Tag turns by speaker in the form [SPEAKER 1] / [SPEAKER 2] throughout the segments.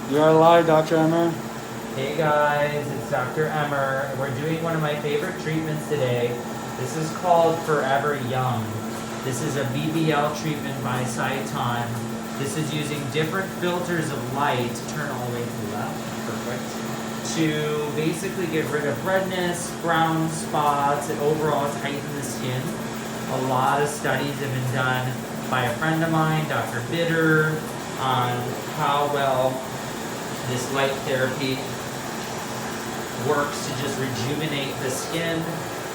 [SPEAKER 1] You're alive, Dr. Emer.
[SPEAKER 2] Hey guys, it's Dr. Emer. We're doing one of my favorite treatments today. This is called Forever Young. This is a BBL treatment by Sciton. This is using different filters of light, turn all the way to the left, perfect, to basically get rid of redness, brown spots, and overall tighten the skin. A lot of studies have been done by a friend of mine, Dr. Bitter, on how well this light therapy works to just rejuvenate the skin.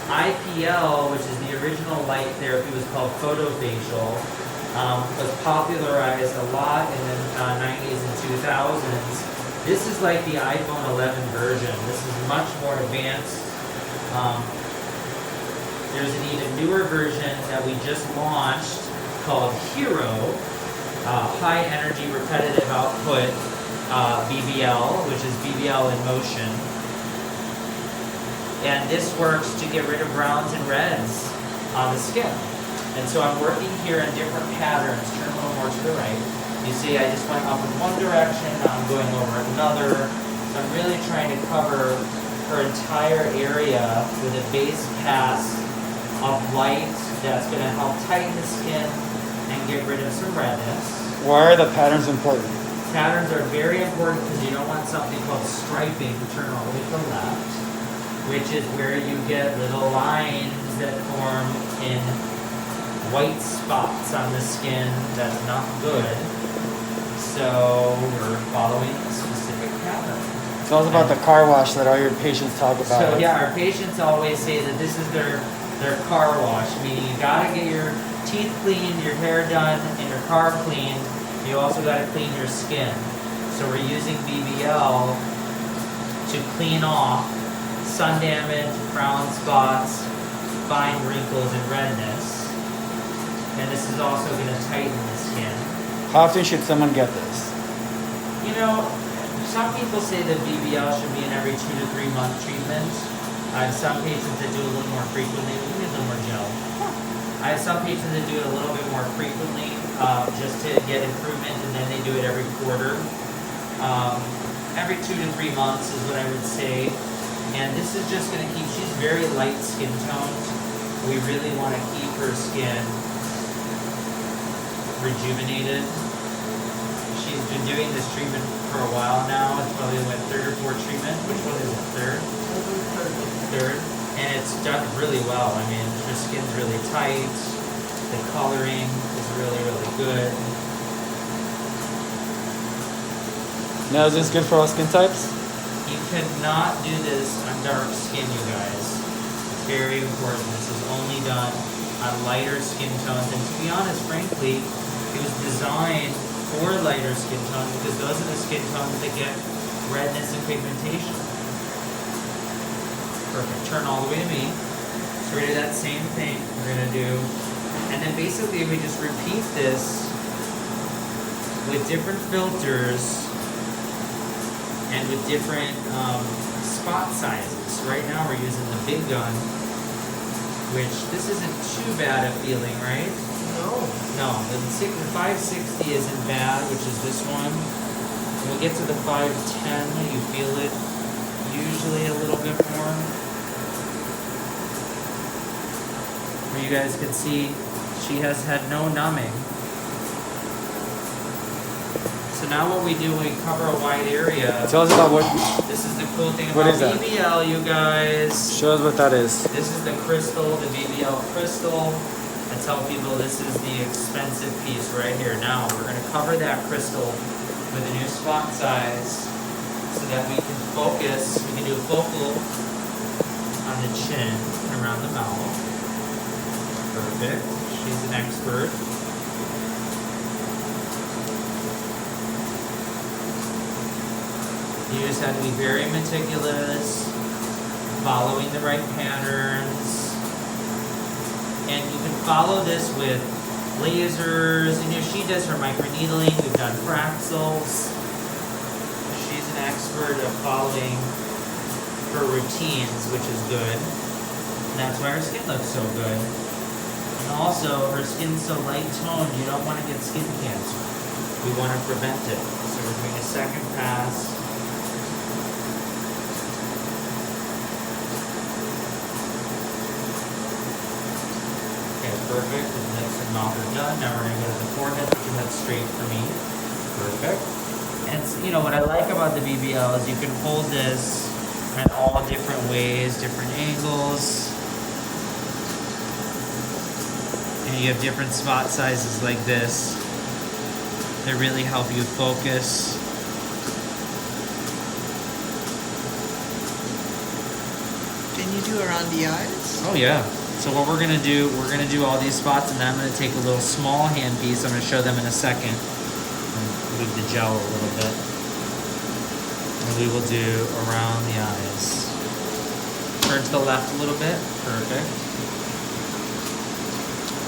[SPEAKER 2] IPL, which is the original light therapy, was called photofacial, was popularized a lot in the 90s and 2000s. This is like the iPhone 11 version. This is much more advanced. There's an even newer version that we just launched called Hero, high energy repetitive output BBL, which is BBL in motion. And this works to get rid of browns and reds on the skin. And so I'm working here in different patterns. Turn a little more to the right. You see I just went up in one direction, now I'm going over another. So I'm really trying to cover her entire area with a base pass of light that's going to help tighten the skin and get rid of some redness.
[SPEAKER 1] Why are the patterns important?
[SPEAKER 2] Patterns are very important because you don't want something called striping. Turn all the way to the left, which is where you get little lines that form in white spots on the skin. That's not good. So we're following a specific pattern.
[SPEAKER 1] Tell us about the car wash that all your patients talk about.
[SPEAKER 2] So yeah, our patients always say that this is their car wash, meaning you gotta get your teeth cleaned, your hair done, and your car cleaned. You also gotta clean your skin. So we're using BBL to clean off sun damage, brown spots, fine wrinkles, and redness. And this is also gonna tighten the skin.
[SPEAKER 1] How often should someone get this?
[SPEAKER 2] You know, some people say that BBL should be an every 2 to 3 month treatment. I have some patients that do it a little more frequently. We need a little more gel. I have some patients that do it a little bit more frequently, just to get improvement, and then they do it every quarter. Every 2 to 3 months is what I would say. And this is just gonna keep, she's very light skin toned. We really wanna keep her skin rejuvenated. She's been doing this treatment for a while now. It's probably my 3rd or 4th treatment. Which one is it? Third. And it's done really well. I mean, her skin's really tight. The coloring is really, really good.
[SPEAKER 1] Now, is this good for all skin types?
[SPEAKER 2] You cannot do this on dark skin, you guys. It's very important. This is only done on lighter skin tones. And to be honest, frankly, it was designed for lighter skin tones because those are the skin tones that get redness and pigmentation. Perfect. Turn all the way to me. So we're gonna do that same thing. We're gonna do, and then basically we just repeat this with different filters and with different spot sizes. Right now we're using the big gun, which this isn't too bad a feeling, right? No, the 560 isn't bad, which is this one. When we get to the 510, you feel it usually a little bit more. Where you guys can see she has had no numbing. So now what we do when we cover a wide area.
[SPEAKER 1] Tell us about what.
[SPEAKER 2] This is the cool thing
[SPEAKER 1] What
[SPEAKER 2] about
[SPEAKER 1] is that?
[SPEAKER 2] BBL, you guys.
[SPEAKER 1] Show us what that is.
[SPEAKER 2] This is the crystal, the BBL crystal. I tell people this is the expensive piece right here. Now we're going to cover that crystal with a new spot size so that we can focus. We can do a focal on the chin and around the mouth. Perfect. She's an expert. You just have to be very meticulous, following the right patterns. And you can follow this with lasers. And she does her microneedling. We've done fractals. She's an expert at following her routines, which is good. And that's why her skin looks so good. And also, her skin's so light toned, you don't want to get skin cancer. We want to prevent it. So we're doing a second pass Perfect. The next and mouth are done. Now we're going to go to the forehead, which you have straight for me. Perfect. And you know what I like about the BBL is you can hold this in all different ways, different angles. And you have different spot sizes like this that really help you focus.
[SPEAKER 3] Can you do around the eyes?
[SPEAKER 2] Oh yeah. So what we're gonna do all these spots, and then I'm gonna take a little small hand piece. I'm gonna show them in a second. Move the gel a little bit. And we will do around the eyes. Turn to the left a little bit. Perfect.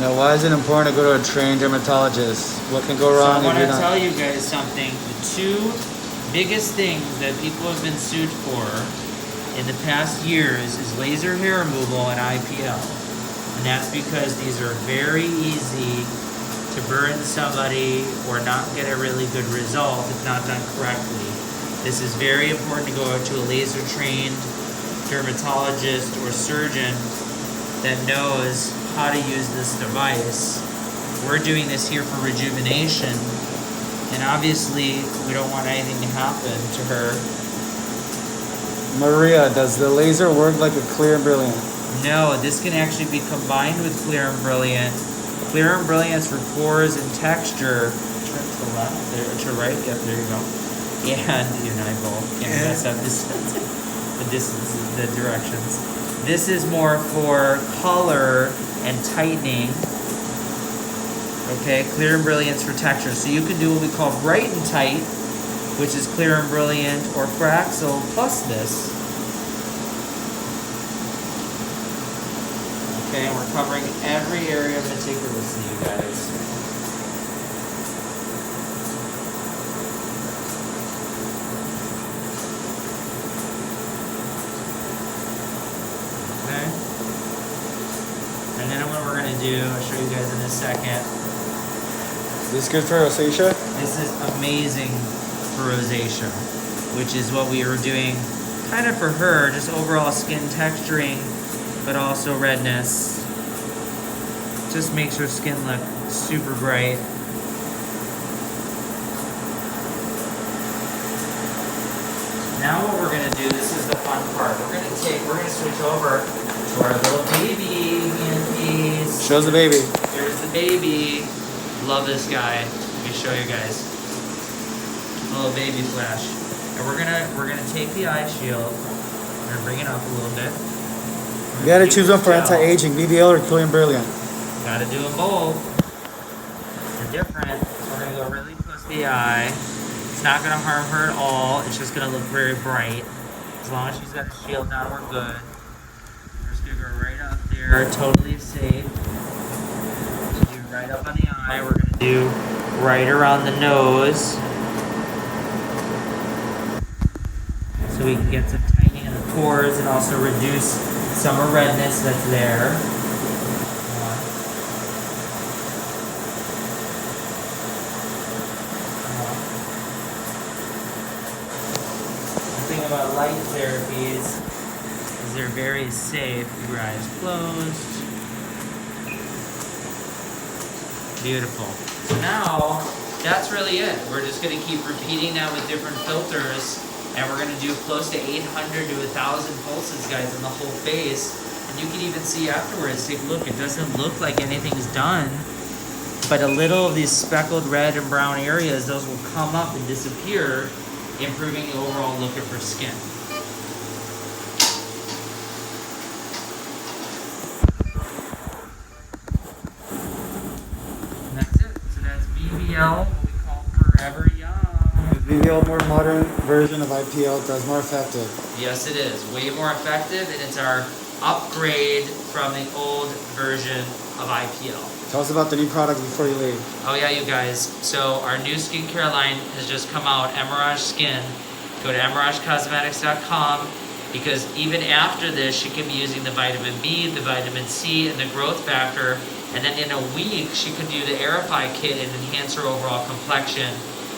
[SPEAKER 1] Now, why is it important to go to a trained dermatologist? What can go wrong
[SPEAKER 2] So I
[SPEAKER 1] if
[SPEAKER 2] want
[SPEAKER 1] you're
[SPEAKER 2] to
[SPEAKER 1] not?
[SPEAKER 2] tell you guys something. The two biggest things that people have been sued for in the past years is laser hair removal and IPL. And that's because these are very easy to burn somebody or not get a really good result if not done correctly. This is very important to go to a laser trained dermatologist or surgeon that knows how to use this device. We're doing this here for rejuvenation, and obviously we don't want anything to happen to her.
[SPEAKER 1] Maria, does the laser work like a Clear and Brilliant?
[SPEAKER 2] No, this can actually be combined with Clear and Brilliant. Clear and Brilliant's for pores and texture. Turn to the left, there, to right, yep, there you go. And you and I both can't mess up this, the distance, the directions. This is more for color and tightening. Okay, Clear and Brilliant's for texture. So you can do what we call bright and tight, which is Clear and Brilliant, or Fraxel plus this. Okay, and we're covering every area meticulously, you guys. Okay. And then what we're going to do, I'll show you guys in a second.
[SPEAKER 1] Is this good for rosacea?
[SPEAKER 2] This is amazing for rosacea, which is what we were doing kind of for her, just overall skin texturing, but also redness. Just makes her skin look super bright. Now what we're gonna do, this is the fun part. We're gonna switch over to our little baby hand piece.
[SPEAKER 1] Shows the baby.
[SPEAKER 2] Here's the baby. Love this guy. Let me show you guys. A little baby flash. And we're gonna take the eye shield. We're gonna bring it up a little bit.
[SPEAKER 1] You gotta choose one for anti-aging, BBL or Clear and Brilliant.
[SPEAKER 2] Gotta do them both. They're different. So we're gonna go really close to the eye. It's not gonna harm her at all. It's just gonna look very bright. As long as she's got the shield on, we're good. We're just gonna go right up there, totally safe. Do right up on the eye. We're gonna do right around the nose. So we can get some tightening in the pores and also reduce some of redness that's there. The thing about light therapies is they're very safe. Keep your eyes closed. Beautiful. So now, that's really it. We're just going to keep repeating that with different filters. And we're going to do close to 800 to 1,000 pulses, guys, in the whole face. And you can even see afterwards, take a look. It doesn't look like anything's done. But a little of these speckled red and brown areas, those will come up and disappear, improving the overall look of her skin. And that's it. So that's BBL, what we call Forever Young.
[SPEAKER 1] BBL, more modern version of IPL, does more effective.
[SPEAKER 2] Yes, it is. Way more effective, and it's our upgrade from the old version of IPL.
[SPEAKER 1] Tell us about the new product before you leave.
[SPEAKER 2] Oh yeah, you guys. So our new skincare line has just come out, Emerage Skin. Go to emeragecosmetics.com, because even after this, she can be using the vitamin B, the vitamin C, and the growth factor. And then in a week, she can do the Aerify kit and enhance her overall complexion.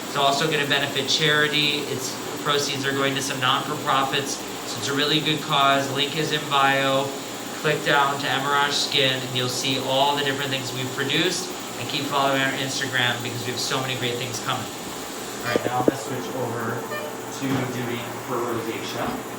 [SPEAKER 2] It's also going to benefit charity. Its proceeds are going to some non-for-profits. So it's a really good cause. Link is in bio. click down to Emerage Skin and you'll see all the different things we've produced, and keep following our Instagram because we have so many great things coming. All right, now I'm gonna switch over to doing for rosacea.